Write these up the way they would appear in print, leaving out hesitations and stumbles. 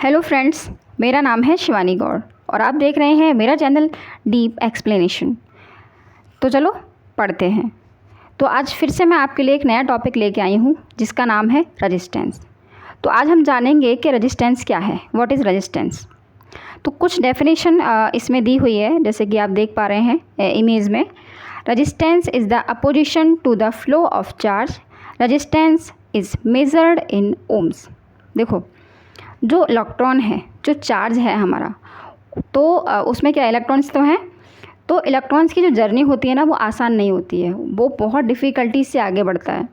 Hello friends, मेरा नाम है शिवानी गौड़ और आप देख रहे हैं मेरा चैनल डीप एक्सप्लेनेशन। तो चलो पढ़ते हैं। तो आज फिर से मैं आपके लिए एक नया टॉपिक लेके आई हूँ जिसका नाम है रेजिस्टेंस। तो आज हम जानेंगे कि रेजिस्टेंस क्या है, व्हाट इज़ रेजिस्टेंस। तो कुछ डेफिनेशन इसमें दी हुई है, जैसे कि आप देख पा रहे हैं इमेज में। Resistance is the opposition to the flow of charge. Resistance is measured in ohms. देखो, जो इलेक्ट्रॉन है, जो चार्ज है हमारा, तो उसमें क्या इलेक्ट्रॉन्स तो हैं। तो इलेक्ट्रॉन्स की जो जर्नी होती है ना, वो आसान नहीं होती है, वो बहुत डिफ़िकल्टी से आगे बढ़ता है।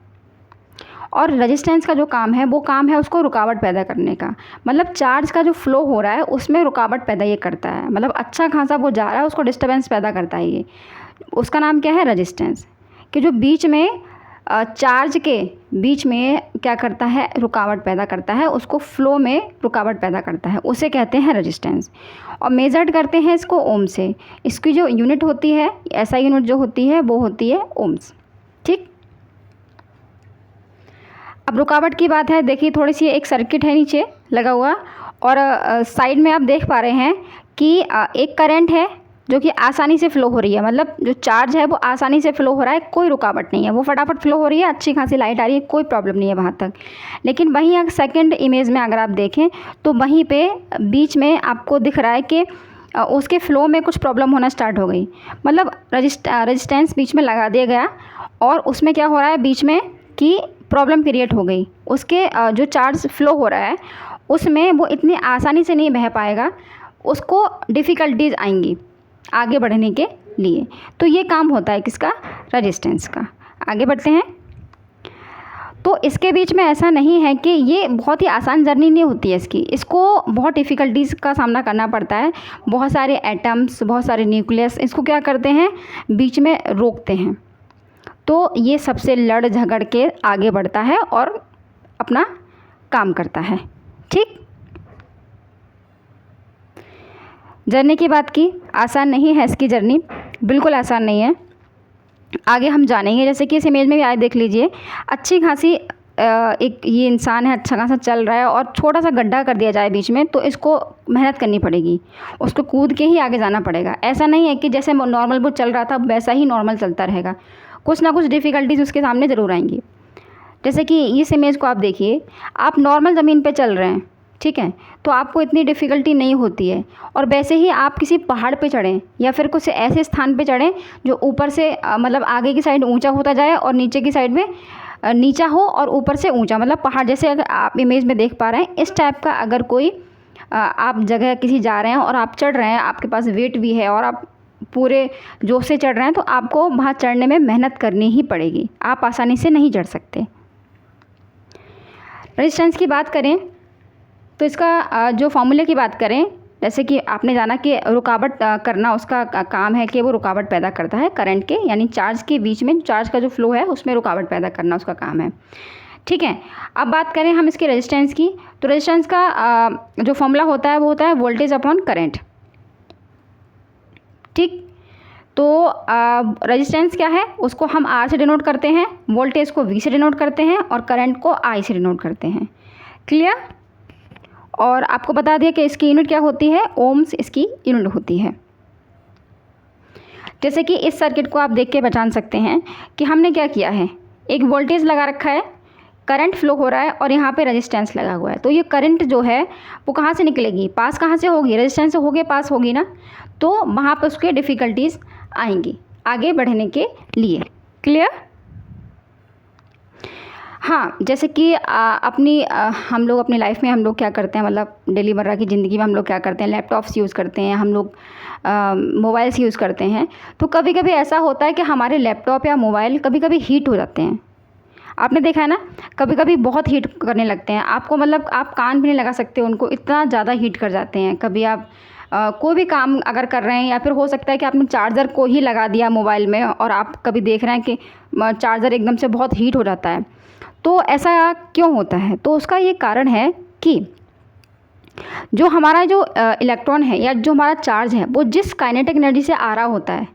और रेजिस्टेंस का जो काम है, वो काम है उसको रुकावट पैदा करने का। मतलब चार्ज का जो फ्लो हो रहा है उसमें रुकावट पैदा ये करता है, मतलब अच्छा खासा वो जा रहा है, उसको डिस्टर्बेंस पैदा करता है ये। उसका नाम क्या है, रेजिस्टेंस। कि जो बीच में चार्ज के बीच में क्या करता है, रुकावट पैदा करता है, उसको फ्लो में रुकावट पैदा करता है, उसे कहते हैं रेजिस्टेंस। और मेजर्ड करते हैं इसको ओम से। इसकी जो यूनिट होती है, ऐसा यूनिट जो होती है वो होती है ओम्स। ठीक। अब रुकावट की बात है, देखिए थोड़ी सी एक सर्किट है नीचे लगा हुआ और साइड में आप देख पा रहे हैं कि एक करंट है जो कि आसानी से फ़्लो हो रही है। मतलब जो चार्ज है वो आसानी से फ़्लो हो रहा है, कोई रुकावट नहीं है, वो फटाफट फ़्लो हो रही है, अच्छी खासी लाइट आ रही है, कोई प्रॉब्लम नहीं है वहाँ तक। लेकिन वहीं अगर सेकंड इमेज में अगर आप देखें तो वहीं पे बीच में आपको दिख रहा है कि उसके फ़्लो में कुछ प्रॉब्लम होना स्टार्ट हो गई। मतलब रजिस्टेंस बीच में लगा दिया गया और उसमें क्या हो रहा है बीच में कि प्रॉब्लम क्रिएट हो गई। उसके जो चार्ज फ़्लो हो रहा है उसमें वो इतनी आसानी से नहीं बह पाएगा, उसको डिफ़िकल्टीज आएंगी आगे बढ़ने के लिए। तो ये काम होता है किसका, रेजिस्टेंस का। आगे बढ़ते हैं। तो इसके बीच में ऐसा नहीं है कि ये बहुत ही आसान जर्नी नहीं होती है इसको बहुत डिफ़िकल्टीज़ का सामना करना पड़ता है। बहुत सारे एटम्स, बहुत सारे न्यूक्लियस इसको क्या करते हैं, बीच में रोकते हैं। तो ये सबसे लड़ झगड़ के आगे बढ़ता है और अपना काम करता है। ठीक। जर्नी की बात की, आसान नहीं है इसकी जर्नी, बिल्कुल आसान नहीं है। आगे हम जानेंगे। जैसे कि इस इमेज में भी आए देख लीजिए, अच्छी खासी एक ये इंसान है, अच्छा खासा चल रहा है और छोटा सा गड्ढा कर दिया जाए बीच में, तो इसको मेहनत करनी पड़ेगी, उसको कूद के ही आगे जाना पड़ेगा। ऐसा नहीं है कि जैसे नॉर्मल वो चल रहा था वैसा ही नॉर्मल चलता रहेगा, कुछ ना कुछ डिफ़िकल्टीज उसके सामने ज़रूर आएंगी। जैसे कि इस इमेज को आप देखिए, आप नॉर्मल ज़मीन पे चल रहे हैं, ठीक है, तो आपको इतनी डिफ़िकल्टी नहीं होती है। और वैसे ही आप किसी पहाड़ पे चढ़ें या फिर कुछ ऐसे स्थान पे चढ़ें जो ऊपर से मतलब आगे की साइड ऊंचा होता जाए और नीचे की साइड में नीचा हो और ऊपर से ऊंचा, मतलब पहाड़ जैसे अगर आप इमेज में देख पा रहे हैं इस टाइप का अगर कोई आप जगह किसी जा रहे हैं और आप चढ़ रहे हैं, आपके पास वेट भी है और आप पूरे जोश से चढ़ रहे हैं, तो आपको वहाँ चढ़ने में मेहनत करनी ही पड़ेगी, आप आसानी से नहीं चढ़ सकते। रेजिस्टेंस की बात करें तो इसका जो फॉर्मूले की बात करें, जैसे कि आपने जाना कि रुकावट करना उसका काम है कि वो रुकावट पैदा करता है करंट के, यानी चार्ज के बीच में चार्ज का जो फ्लो है उसमें रुकावट पैदा करना उसका काम है। ठीक है। अब बात करें हम इसके रेजिस्टेंस की, तो रेजिस्टेंस का जो फॉर्मूला होता है वो होता है वोल्टेज अपॉन करंट। ठीक। तो रेजिस्टेंस क्या है, उसको हम आर से डिनोट करते हैं, वोल्टेज को वी से डिनोट करते हैं और करंट को आई से डिनोट करते हैं। क्लियर। और आपको बता दिया कि इसकी यूनिट क्या होती है, ओम्स इसकी यूनिट होती है। जैसे कि इस सर्किट को आप देख के पहचान सकते हैं कि हमने क्या किया है, एक वोल्टेज लगा रखा है, करंट फ्लो हो रहा है और यहाँ पे रेजिस्टेंस लगा हुआ है। तो ये करंट जो है वो कहाँ से निकलेगी, पास कहाँ से होगी, रेजिस्टेंस से होके पास होगी ना, तो वहाँ पर उसके डिफ़िकल्टीज आएंगी आगे बढ़ने के लिए। क्लियर। हाँ, जैसे कि हम लोग अपनी लाइफ में हम लोग क्या करते हैं, मतलब डेली मर्रा की ज़िंदगी में हम लोग क्या करते हैं, लैपटॉप्स यूज़ करते हैं, हम लोग मोबाइल्स यूज़ करते हैं। तो कभी कभी ऐसा होता है कि हमारे लैपटॉप या मोबाइल कभी कभी हीट हो जाते हैं। आपने देखा है ना, कभी कभी बहुत हीट करने लगते हैं आपको, मतलब आप कान भी नहीं लगा सकते उनको, इतना ज़्यादा हीट कर जाते हैं। कभी आप कोई भी काम अगर कर रहे हैं, या फिर हो सकता है कि आपने चार्जर को ही लगा दिया मोबाइल में और आप कभी देख रहे हैं कि चार्जर एकदम से बहुत हीट हो जाता है। तो ऐसा क्यों होता है, तो उसका ये कारण है कि जो हमारा जो इलेक्ट्रॉन है या जो हमारा चार्ज है वो जिस काइनेटिक एनर्जी से आ रहा होता है,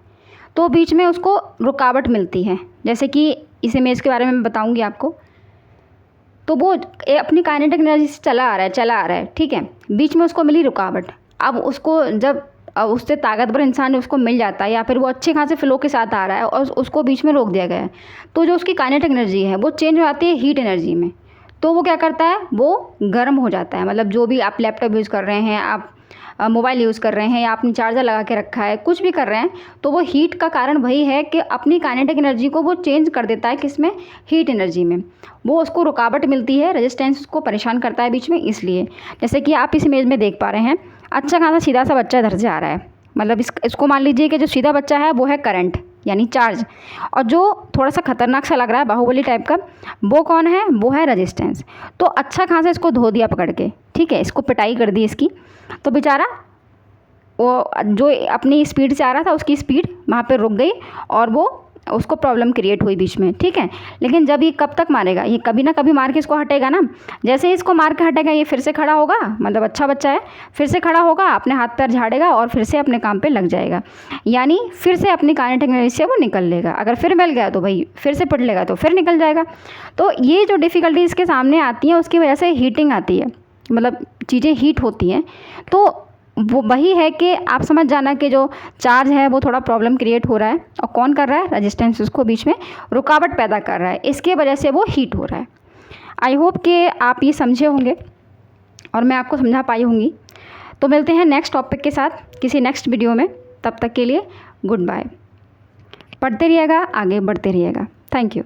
तो बीच में उसको रुकावट मिलती है। जैसे कि इस इमेज के बारे में मैं बताऊंगी आपको। तो वो अपनी काइनेटिक एनर्जी से चला आ रहा है, ठीक है। बीच में उसको मिली रुकावट, अब उसको जब उससे ताकतवर इंसान उसको मिल जाता है या फिर वो अच्छे खासे फ्लो के साथ आ रहा है और उसको बीच में रोक दिया गया है, तो जो उसकी काइनेटिक एनर्जी है वो चेंज हो जाती है हीट एनर्जी में। तो वो क्या करता है, वो गर्म हो जाता है। मतलब जो भी आप लैपटॉप यूज़ कर रहे हैं, आप मोबाइल यूज़ कर रहे हैं या आपने चार्जर लगा के रखा है, कुछ भी कर रहे हैं, तो वो हीट का कारण वही है कि अपनी काइनेटिक एनर्जी को वो चेंज कर देता है किस में, हीट एनर्जी में। वो उसको रुकावट मिलती है, रेजिस्टेंस उसको परेशान करता है बीच में। इसलिए जैसे कि आप इस इमेज में देख पा रहे हैं, अच्छा खासा सीधा सा बच्चा इधर से आ रहा है। मतलब इसको मान लीजिए कि जो सीधा बच्चा है वो है करंट यानी चार्ज, और जो थोड़ा सा खतरनाक सा लग रहा है बाहुबली टाइप का, वो कौन है, वो है रेजिस्टेंस। तो अच्छा खासा इसको धो दिया पकड़ के, ठीक है, इसको पिटाई कर दी इसकी, तो बेचारा वो जो अपनी स्पीड से आ रहा था उसकी स्पीड वहाँ पे रुक गई और वो उसको प्रॉब्लम क्रिएट हुई बीच में, ठीक है। लेकिन जब ये कब तक मारेगा, ये कभी ना कभी मार के इसको हटेगा ना। जैसे ही इसको मार के हटेगा ये फिर से खड़ा होगा, मतलब अच्छा बच्चा है, फिर से खड़ा होगा, अपने हाथ पैर झाड़ेगा और फिर से अपने काम पे लग जाएगा, यानी फिर से अपनी काइनेटिक एनर्जी से वो निकल लेगा। अगर फिर मिल गया तो भाई फिर से पिट लेगा तो फिर निकल जाएगा। तो ये जो डिफ़िकल्टी इसके सामने आती है उसकी वजह से हीटिंग आती है, मतलब चीज़ें हीट होती हैं। तो वो वही है कि आप समझ जाना कि जो चार्ज है वो थोड़ा प्रॉब्लम क्रिएट हो रहा है, और कौन कर रहा है, रेजिस्टेंस उसको बीच में रुकावट पैदा कर रहा है, इसके वजह से वो हीट हो रहा है। आई होप कि आप ये समझे होंगे और मैं आपको समझा पाई होंगी। तो मिलते हैं नेक्स्ट टॉपिक के साथ किसी नेक्स्ट वीडियो में, तब तक के लिए गुड बाय। पढ़ते रहिएगा, आगे बढ़ते रहिएगा। Thank you.